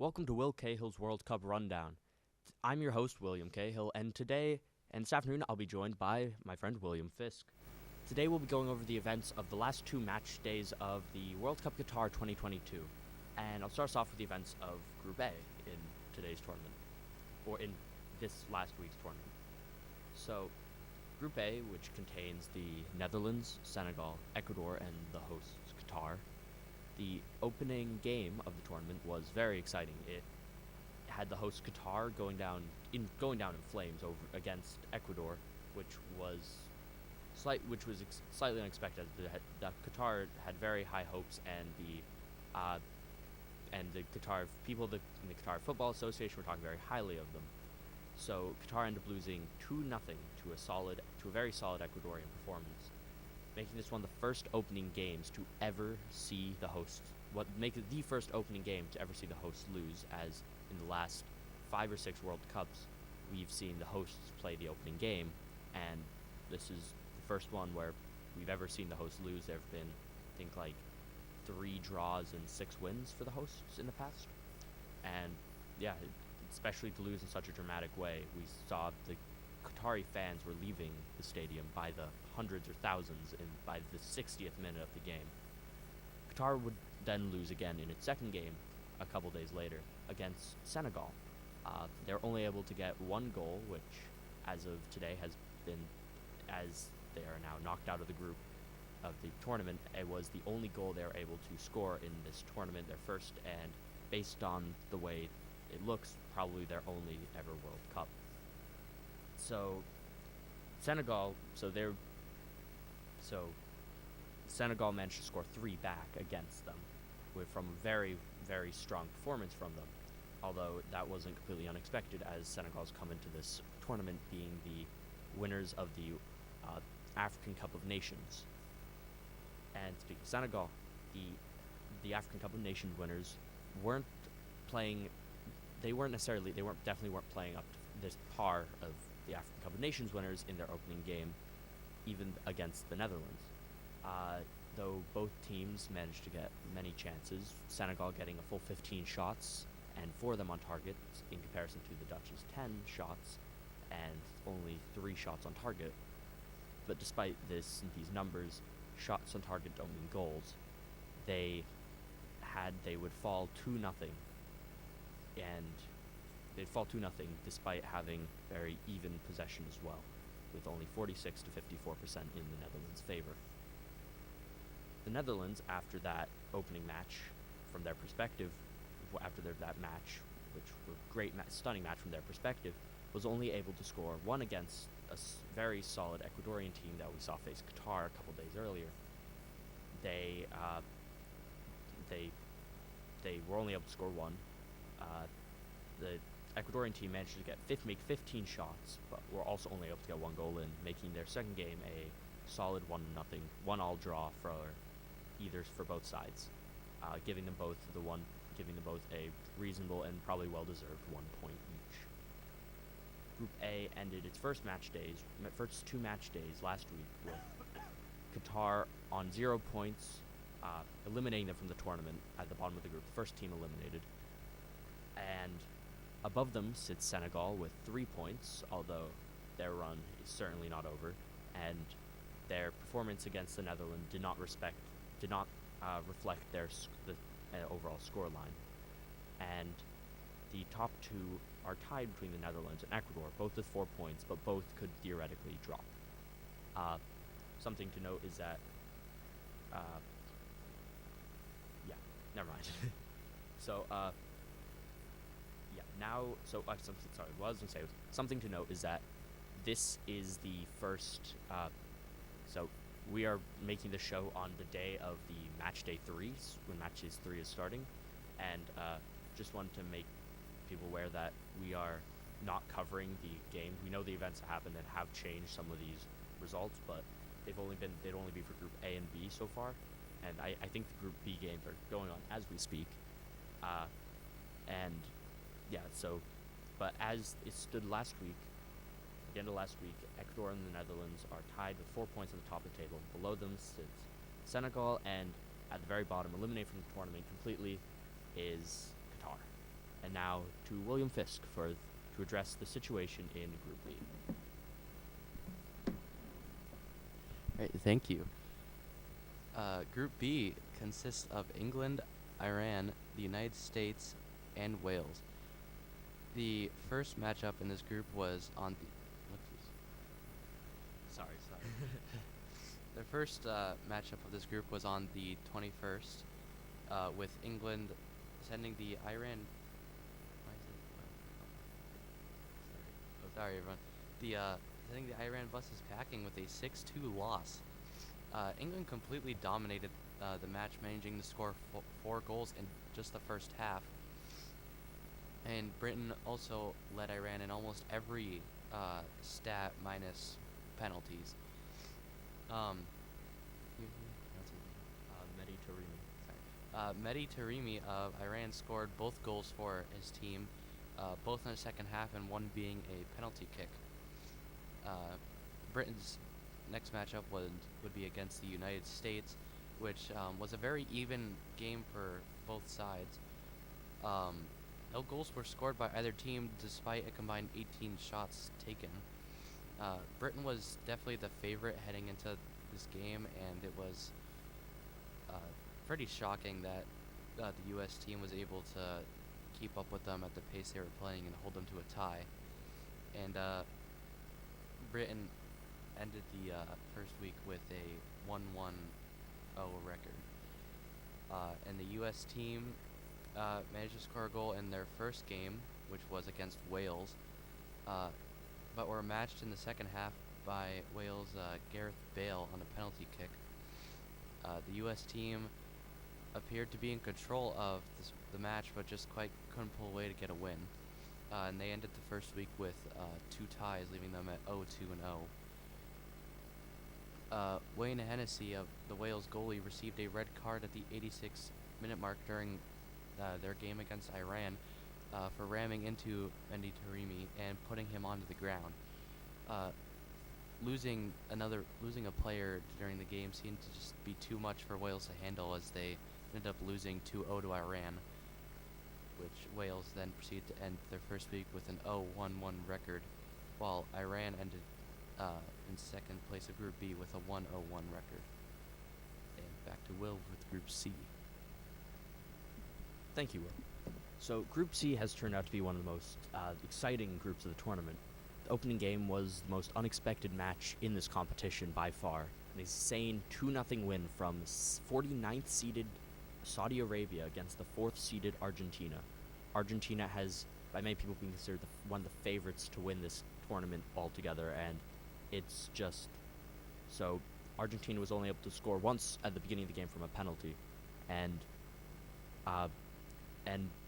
Welcome to Will Cahill's World Cup Rundown. I'm your host, William Cahill, and this afternoon, I'll be joined by my friend William Fisk. Today, we'll be going over the events of the last two match days of the World Cup Qatar 2022. And I'll start us off with the events of Group A in today's tournament, or in this last week's tournament. So, Group A, which contains the Netherlands, Senegal, Ecuador, and the hosts, Qatar. The opening game of the tournament was very exciting. It had the host Qatar going down in flames over against Ecuador, which was slightly unexpected. The Qatar had very high hopes, and the Qatar people in the Qatar Football Association were talking very highly of them. So Qatar ended up losing 2-0 to a very solid Ecuadorian performance, making this one of the first opening games to ever see the hosts. Make it the first opening game to ever see the hosts lose, as in the last 5 or 6 World Cups, we've seen the hosts play the opening game, and this is the first one where we've ever seen the hosts lose. There have been, I think, like 3 draws and 6 wins for the hosts in the past, and yeah, especially to lose in such a dramatic way. We saw the Qatari fans were leaving the stadium by the hundreds or thousands by the 60th minute of the game. Qatar would then lose again in its second game a couple days later against Senegal. They're only able to get 1 goal, which as of today has been, as they are now knocked out of the group of the tournament, it was the only goal they were able to score in this tournament, their first, and based on the way it looks, probably their only ever World Cup. So Senegal managed to score 3 back against them, from a very, very strong performance from them. Although that wasn't completely unexpected, as Senegal's come into this tournament being the winners of the African Cup of Nations. And speaking of Senegal, the African Cup of Nations winners definitely weren't playing up to this par of the African Cup of Nations winners in their opening game, even against the Netherlands. Though both teams managed to get many chances, Senegal getting a full 15 shots, and 4 of them on target, in comparison to the Dutch's 10 shots, and only 3 shots on target. But despite these numbers, shots on target don't mean goals. They would fall 2-0, and they'd fall 2-0 despite having very even possession as well, with only 46 to 54% in the Netherlands' favor. The Netherlands, after that opening match, from their perspective, that match, which was a great, stunning match from their perspective, was only able to score 1 against a very solid Ecuadorian team that we saw face Qatar a couple days earlier. They were only able to score 1. The Ecuadorian team managed to make 15 shots, but were also only able to get 1 goal in, making their second game a solid 1-0, 1-1 draw for both sides, giving them both a reasonable and probably well-deserved 1 point each. Group A ended its first 2 match days last week with Qatar on 0 points, eliminating them from the tournament at the bottom of the group, the first team eliminated. And above them sits Senegal with 3 points, although their run is certainly not over, and their performance against the Netherlands did not reflect the overall scoreline. And the top 2 are tied between the Netherlands and Ecuador, both with 4 points, but both could theoretically drop. Something to note is that, never mind. Something to note is that this is the first, we are making the show on the day of the match day 3, when match day 3 is starting, and just wanted to make people aware that we are not covering the game. We know the events that happened and have changed some of these results, but they'd only be for Group A and B so far, and I think the Group B games are going on as we speak, but as it stood last week, at the end of last week, Ecuador and the Netherlands are tied with 4 points on the top of the table. Below them sits Senegal, and at the very bottom, eliminated from the tournament completely, is Qatar. And now to William Fisk to address the situation in Group B. Right, thank you. Group B consists of England, Iran, the United States, and Wales. The first matchup in this group was on the. Sorry. The first matchup of this group was on the 21st, with England sending the Iran. Why is it? Sorry, everyone. Sending the Iran buses packing with a 6-2 loss. England completely dominated the match, managing to score 4 goals in just the first half. And Britain also led Iran in almost every stat minus penalties. Mehdi Taremi. Mehdi Taremi of Iran scored both goals for his team, both in the second half, and one being a penalty kick. Britain's next matchup would be against the United States, which was a very even game for both sides. No goals were scored by either team despite a combined 18 shots taken. Britain was definitely the favorite heading into this game, and it was pretty shocking that the U.S. team was able to keep up with them at the pace they were playing and hold them to a tie. And Britain ended the first week with a 1-1-0 record. And the U.S. team managed to score a goal in their first game, which was against Wales, but were matched in the second half by Wales' Gareth Bale on a penalty kick. The U.S. team appeared to be in control of the match, but just quite couldn't pull away to get a win. And they ended the first week with 2 ties, leaving them at 0-2-0. Wayne Hennessy of the Wales goalie received a red card at the 86-minute mark during their game against Iran for ramming into Mehdi Taremi and putting him onto the ground. Losing a player during the game seemed to just be too much for Wales to handle, as they ended up losing 2-0 to Iran, which Wales then proceeded to end their first week with an 0-1-1 record, while Iran ended in second place of Group B with a 1-0-1 record. And back to Will with Group C. Thank you, Will. So Group C has turned out to be one of the most exciting groups of the tournament. The opening game was the most unexpected match in this competition by far. An insane 2-0 win from 49th seeded Saudi Arabia against the 4th seeded Argentina. Argentina has, by many people, been considered one of the favorites to win this tournament altogether, and it's just so Argentina was only able to score once at the beginning of the game from a penalty, and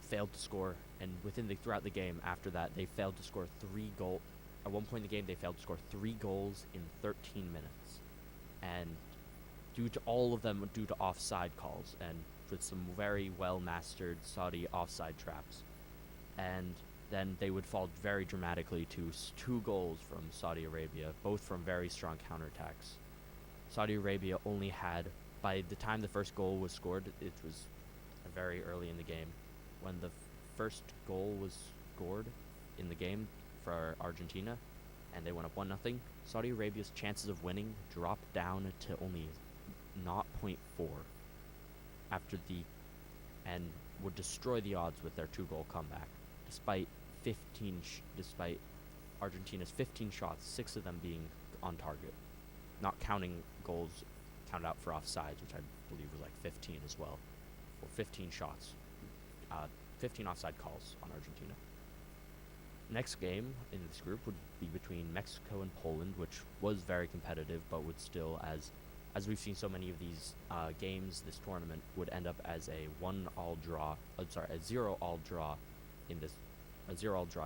failed to score. And throughout the game after that, they failed to score 3 goals. At one point in the game, they failed to score 3 goals in 13 minutes, and due to offside calls and with some very well mastered Saudi offside traps, and then they would fall very dramatically to 2 goals from Saudi Arabia, both from very strong counterattacks. Saudi Arabia only had, by the time the first goal was scored, it was very early in the game. When the first goal was scored in the game for Argentina, and they went up 1-0, Saudi Arabia's chances of winning dropped down to only 0.4 and would destroy the odds with their 2-goal comeback, despite Argentina's 15 shots, 6 of them being on target, not counting goals counted out for offsides, which I believe was like 15 as well, or 15 shots, 15 offside calls on Argentina. Next game in this group would be between Mexico and Poland, which was very competitive, but would still, as we've seen so many of these games this tournament, would end up as a 0-all draw,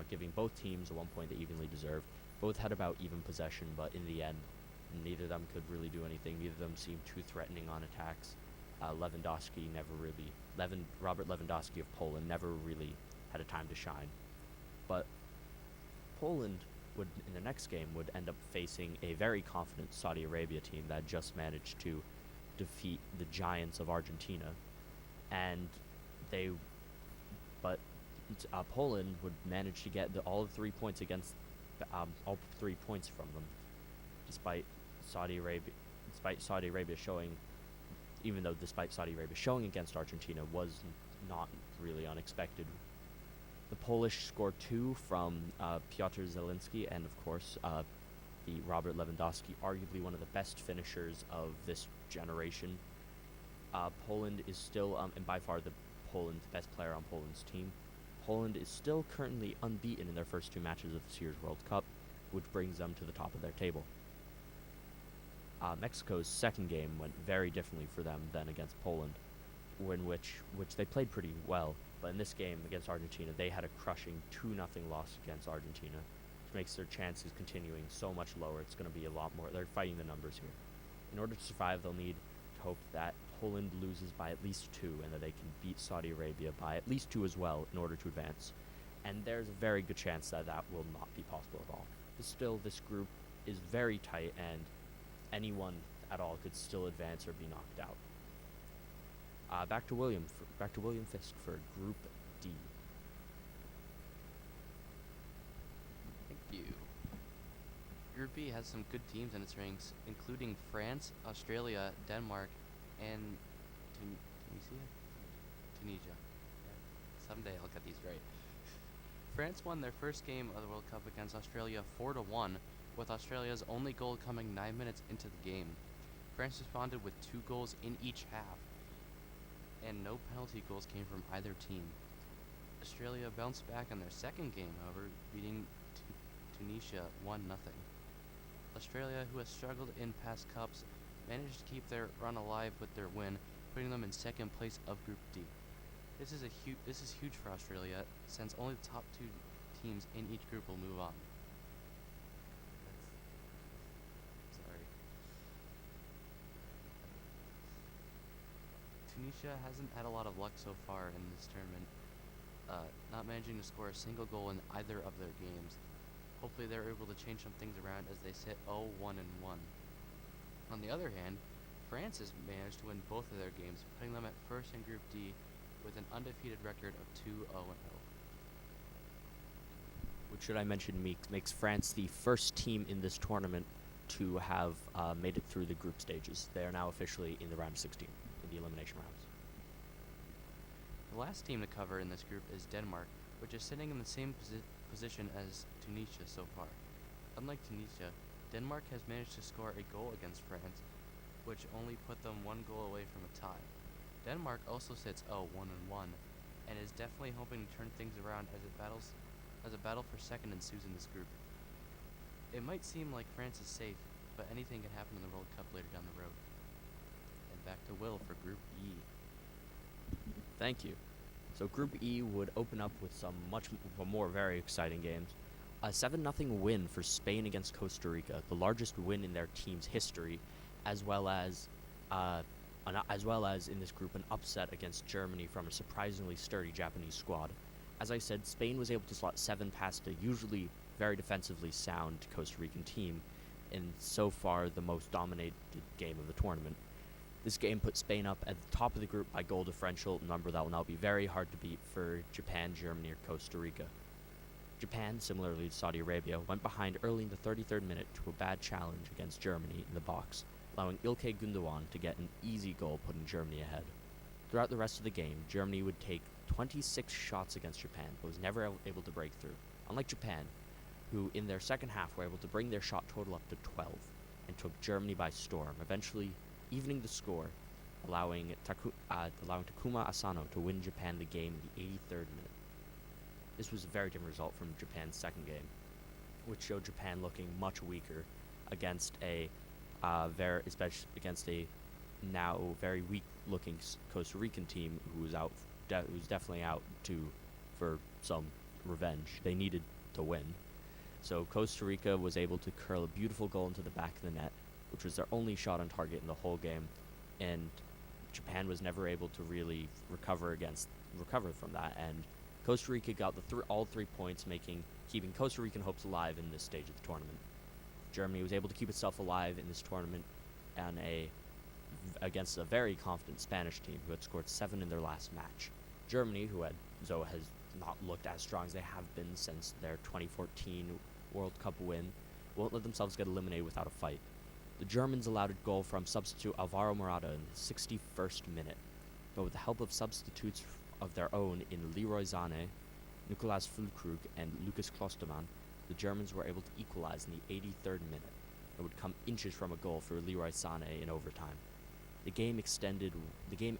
giving both teams a 1 point they evenly deserved. Both had about even possession, but in the end, neither of them could really do anything. Neither of them seemed too threatening on attacks. Robert Lewandowski of Poland never really had a time to shine. But Poland would, in the next game, would end up facing a very confident Saudi Arabia team that just managed to defeat the giants of Argentina, but Poland would manage to get all the 3 points against all 3 points from them, despite Saudi Arabia, despite Saudi Arabia showing, even though despite Saudi Arabia showing against Argentina was not really unexpected. The Polish scored two from Piotr Zielinski and, of course, the Robert Lewandowski, arguably one of the best finishers of this generation. Poland is still, and by far the best player on Poland's team. Poland is still currently unbeaten in their first two matches of this year's World Cup, which brings them to the top of their table. Mexico's second game went very differently for them than against Poland, which they played pretty well. But in this game against Argentina, they had a crushing 2-0 loss against Argentina, which makes their chances continuing so much lower. It's going to be a lot more. They're fighting the numbers here. In order to survive, they'll need to hope that Poland loses by at least 2 and that they can beat Saudi Arabia by at least 2 as well in order to advance. And there's a very good chance that that will not be possible at all. But still, this group is very tight, and anyone at all could still advance or be knocked out. Back to William Fisk for Group D. Thank you. Group B has some good teams in its ranks, including France, Australia, Denmark, and Tunisia. Someday I'll get these right. France won their first game of the World Cup against Australia 4-1, with Australia's only goal coming 9 minutes into the game. France responded with 2 goals in each half, and no penalty goals came from either team. Australia bounced back in their second game, however, beating Tunisia 1-0. Australia, who has struggled in past cups, managed to keep their run alive with their win, putting them in second place of Group D. This is huge for Australia, since only the top 2 teams in each group will move on. Tunisia hasn't had a lot of luck so far in this tournament, not managing to score a single goal in either of their games. Hopefully they're able to change some things around as they sit 0-1-1. On the other hand, France has managed to win both of their games, putting them at first in Group D with an undefeated record of 2-0-0. Which, should I mention, makes France the first team in this tournament to have made it through the group stages. They are now officially in the round of 16, in the elimination rounds. The last team to cover in this group is Denmark, which is sitting in the same position as Tunisia so far. Unlike Tunisia, Denmark has managed to score a goal against France, which only put them 1 goal away from a tie. Denmark also sits 0-1-1, and is definitely hoping to turn things around as a battle for second ensues in this group. It might seem like France is safe, but anything can happen in the World Cup later down the road. And back to Will for Group E. Thank you. So Group E would open up with some more very exciting games. A 7-0 win for Spain against Costa Rica, the largest win in their team's history, as well as in this group an upset against Germany from a surprisingly sturdy Japanese squad. As I said, Spain was able to slot 7 past a usually very defensively sound Costa Rican team in so far the most dominated game of the tournament. This game put Spain up at the top of the group by goal differential, a number that will now be very hard to beat for Japan, Germany, or Costa Rica. Japan, similarly to Saudi Arabia, went behind early in the 33rd minute to a bad challenge against Germany in the box, allowing Ilkay Gundogan to get an easy goal, putting Germany ahead. Throughout the rest of the game, Germany would take 26 shots against Japan, but was never able to break through. Unlike Japan, who in their second half were able to bring their shot total up to 12, and took Germany by storm, eventually evening the score, allowing Takuma Asano to win Japan the game in the 83rd minute. This was a very different result from Japan's second game, which showed Japan looking much weaker against a now very weak-looking Costa Rican team who's definitely out for some revenge. They needed to win. So Costa Rica was able to curl a beautiful goal into the back of the net, which was their only shot on target in the whole game, and Japan was never able to really recover from that, and Costa Rica got all 3 points, keeping Costa Rican hopes alive in this stage of the tournament. Germany was able to keep itself alive in this tournament against a very confident Spanish team who had scored 7 in their last match. Germany, who has not looked as strong as they have been since their 2014 World Cup win, won't let themselves get eliminated without a fight. The Germans allowed a goal from substitute Alvaro Morata in the 61st minute, but with the help of substitutes of their own in Leroy Sané, Nicolas Füllkrug, and Lucas Klostermann, the Germans were able to equalize in the 83rd minute and would come inches from a goal for Leroy Sané in overtime. The game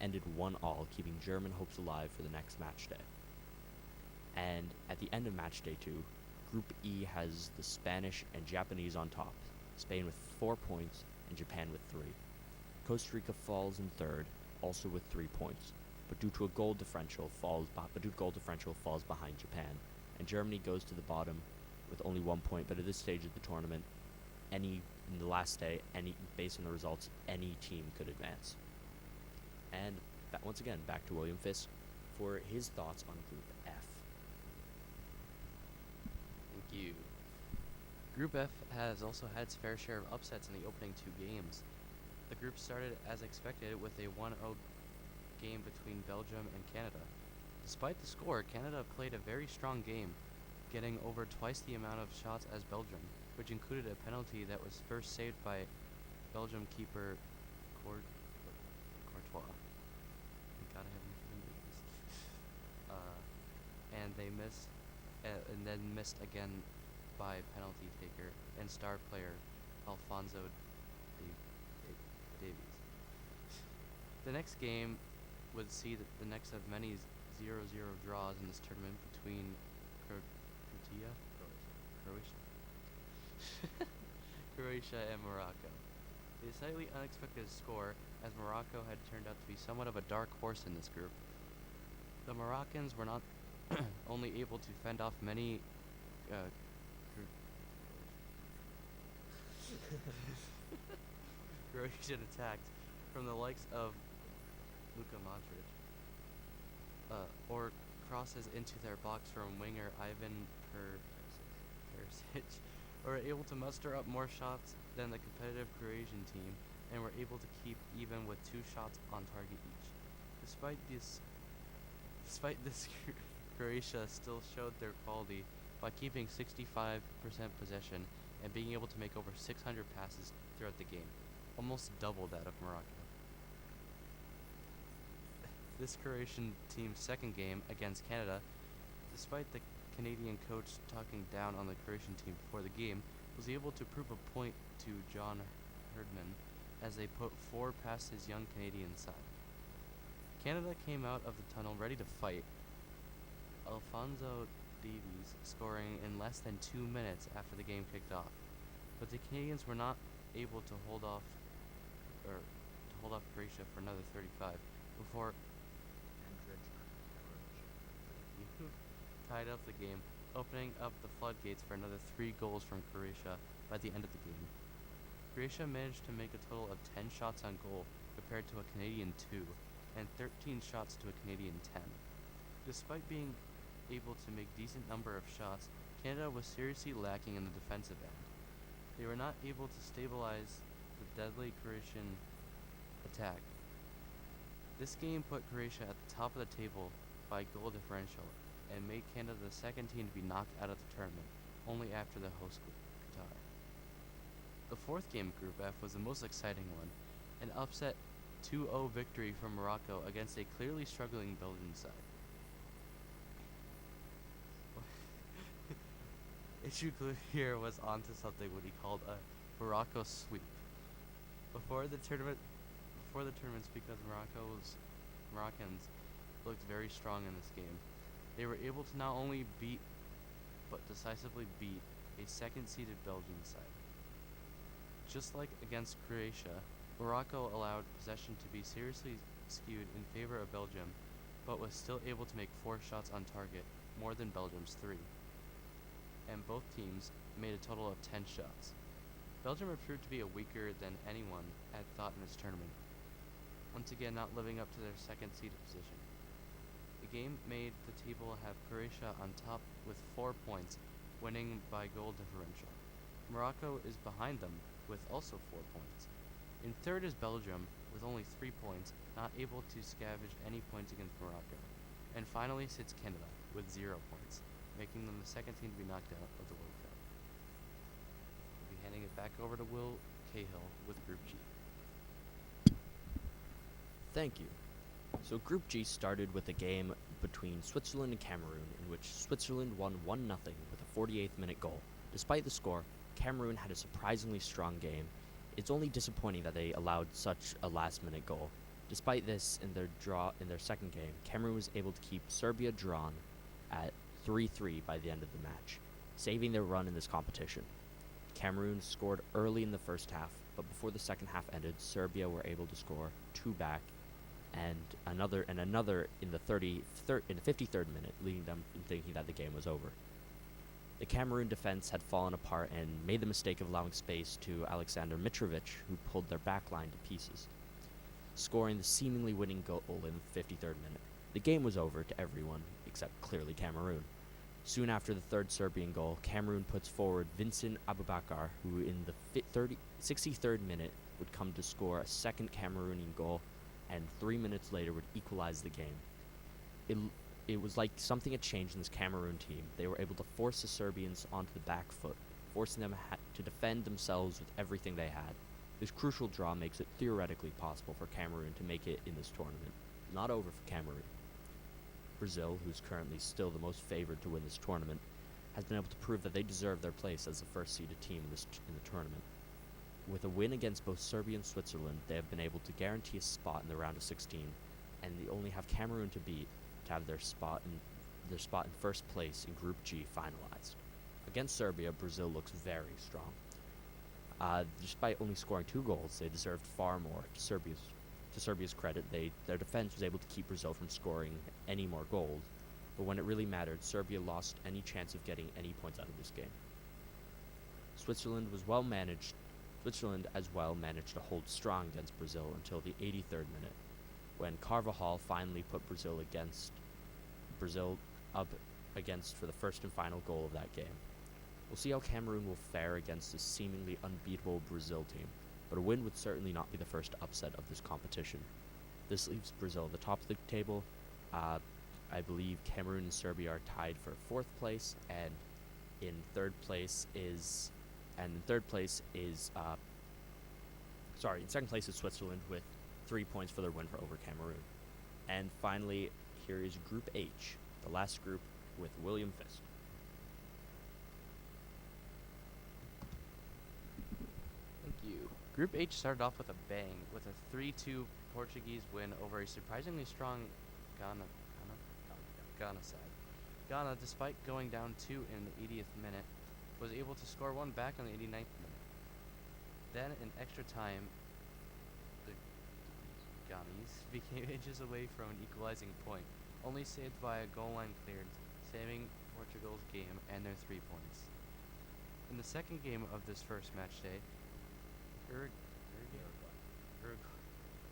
ended 1-1, keeping German hopes alive for the next match day. And at the end of match day 2, Group E has the Spanish and Japanese on top, Spain with 4 points and Japan with 3. Costa Rica falls in third, also with 3 points, but due to a goal differential falls behind Japan, and Germany goes to the bottom with only 1 point. But at this stage of the tournament, in the last day, based on the results, any team could advance. And once again, back to William Fisk for his thoughts on Group F. Thank you. Group F has also had its fair share of upsets in the opening 2 games. The group started as expected with a 1-0 game between Belgium and Canada. Despite the score, Canada played a very strong game, getting over twice the amount of shots as Belgium, which included a penalty that was first saved by Belgium keeper Courtois. Thank God I have names. And they missed, and then missed again by penalty taker and star player Alphonso Davies. The next game would see the next of many 0-0 draws in this tournament between Croatia and Morocco. A slightly unexpected score, as Morocco had turned out to be somewhat of a dark horse in this group. The Moroccans were not only able to fend off many Croatian attacks from the likes of Luka Modric, or crosses into their box from winger Ivan Perisic, were able to muster up more shots than the competitive Croatian team, and were able to keep even with 2 shots on target each. Despite this, Croatia still showed their quality by keeping 65% possession and being able to make over 600 passes throughout the game, almost double that of Morocco. This Croatian team's second game against Canada, despite the Canadian coach talking down on the Croatian team before the game, was able to prove a point to John Herdman as they put 4 past his young Canadian side. Canada came out of the tunnel ready to fight, Alphonso Davies scoring in less than 2 minutes after the game kicked off. But the Canadians were not able to hold off Croatia for another 35 before tied up the game, opening up the floodgates for another 3 goals from Croatia by the end of the game. Croatia managed to make a total of 10 shots on goal compared to a Canadian 2, and 13 shots to a Canadian 10. Despite being able to make decent number of shots, Canada was seriously lacking in the defensive end. They were not able to stabilize the deadly Croatian attack. This game put Croatia at the top of the table by goal differential and made Canada the second team to be knocked out of the tournament, only after the host Qatar. The fourth game of Group F was the most exciting one, an upset 2-0 victory from Morocco against a clearly struggling Belgian side. Ichuklu here was onto something what he called a Morocco sweep. Before the tournaments, because Moroccans looked very strong in this game. They were able to not only beat, but decisively beat a second-seeded Belgian side. Just like against Croatia, Morocco allowed possession to be seriously skewed in favor of Belgium, but was still able to make 4 shots on target, more than Belgium's 3. And both teams made a total of 10 shots. Belgium proved to be a weaker than anyone had thought in this tournament, once again not living up to their second-seeded position. The game made the table have Croatia on top with 4 points, winning by goal differential. Morocco is behind them with also 4 points. In third is Belgium with only 3 points, not able to scavenge any points against Morocco. And finally sits Canada with 0 points, making them the second team to be knocked out of the World Cup. We'll be handing it back over to Will Cahill with Group G. Thank you. So Group G started with a game between Switzerland and Cameroon, in which Switzerland won 1-0 with a 48th minute goal. Despite the score, Cameroon had a surprisingly strong game. It's only disappointing that they allowed such a last-minute goal. Despite this, in their second game, Cameroon was able to keep Serbia drawn at 3-3 by the end of the match, saving their run in this competition. Cameroon scored early in the first half, but before the second half ended, Serbia were able to score two back and another in the 53rd minute, leading them in thinking that the game was over. The Cameroon defense had fallen apart and made the mistake of allowing space to Alexander Mitrovic, who pulled their back line to pieces, scoring the seemingly winning goal in the 53rd minute. The game was over to everyone except clearly Cameroon. Soon after the third Serbian goal, Cameroon puts forward Vincent Aboubakar, who in the 63rd minute would come to score a second Cameroonian goal, and 3 minutes later would equalize the game. It was like something had changed in this Cameroon team. They were able to force the Serbians onto the back foot, forcing them to defend themselves with everything they had. This crucial draw makes it theoretically possible for Cameroon to make it in this tournament. Not over for Cameroon. Brazil, who's currently still the most favored to win this tournament, has been able to prove that they deserve their place as the first-seeded team in the tournament. With a win against both Serbia and Switzerland, they have been able to guarantee a spot in the round of 16, and they only have Cameroon to beat to have their spot in first place in Group G finalized. Against Serbia, Brazil looks very strong. Despite only scoring 2 goals, they deserved far more. To Serbia's credit, their defense was able to keep Brazil from scoring any more goals, but when it really mattered, Serbia lost any chance of getting any points out of this game. Switzerland as well managed to hold strong against Brazil until the 83rd minute, when Carvajal finally put Brazil up against for the first and final goal of that game. We'll see how Cameroon will fare against this seemingly unbeatable Brazil team, but a win would certainly not be the first upset of this competition. This leaves Brazil at the top of the table. I believe Cameroon and Serbia are tied for 4th place, and in third place is in second place is Switzerland with 3 points for their win over Cameroon. And finally, here is Group H, the last group with William Fisk. Thank you. Group H started off with a bang, with a 3-2 Portuguese win over a surprisingly strong Ghana side. Ghana, despite going down 2 in the 80th minute, was able to score 1 back on the 89th minute. Then, in extra time, the Ghanis became inches away from an equalizing point, only saved by a goal line clearance, saving Portugal's game and their 3 points. In the second game of this first match day,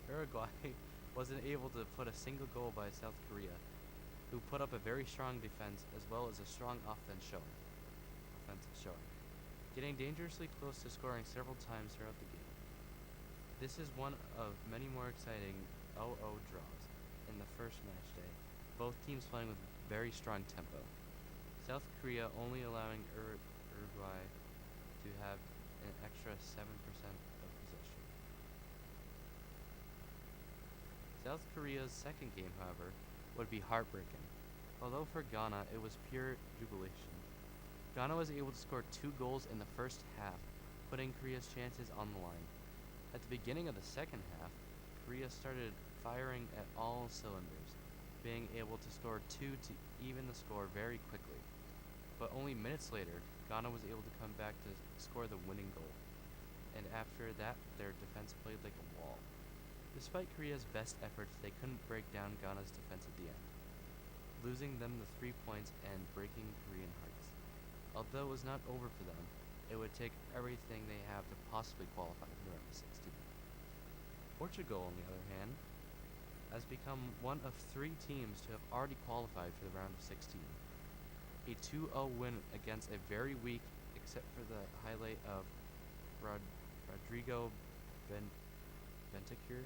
Uruguay wasn't able to put a single goal by South Korea, who put up a very strong defense as well as a strong offensive showing, getting dangerously close to scoring several times throughout the game. This is one of many more exciting 0-0 draws in the first match day, both teams playing with very strong tempo. South Korea only allowing Uruguay to have an extra 7% of possession. South Korea's second game, however, would be heartbreaking. Although for Ghana, it was pure jubilation. Ghana was able to score 2 goals in the first half, putting Korea's chances on the line. At the beginning of the second half, Korea started firing at all cylinders, being able to score 2 to even the score very quickly. But only minutes later, Ghana was able to come back to score the winning goal, and after that, their defense played like a wall. Despite Korea's best efforts, they couldn't break down Ghana's defense at the end, losing them the 3 points and breaking Korean hearts. Although it was not over for them, it would take everything they have to possibly qualify for the round of 16. Portugal, on the other hand, has become one of 3 teams to have already qualified for the round of 16. A 2-0 win against a very weak, except for the highlight of Rodrigo Bentancur,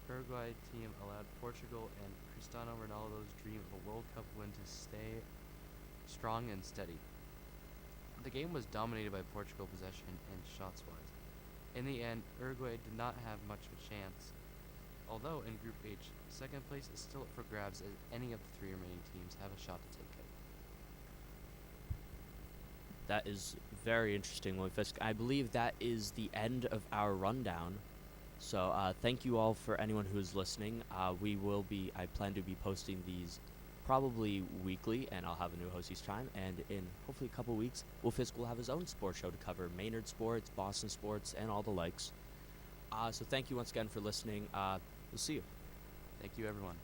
Uruguay team allowed Portugal and Cristiano Ronaldo's dream of a World Cup win to stay strong and steady. The game was dominated by Portugal possession and shots-wise. In the end, Uruguay did not have much of a chance. Although in Group H, second place is still up for grabs as any of the three remaining teams have a shot to take it. That is very interesting, Willie Fisk. I believe that is the end of our rundown. So thank you all for anyone who is listening. I plan to be posting these probably weekly, and I'll have a new host each time. And in hopefully a couple weeks, Will Fisk will have his own sports show to cover Maynard sports, Boston sports, and all the likes. So thank you once again for listening. We'll see you. Thank you, everyone.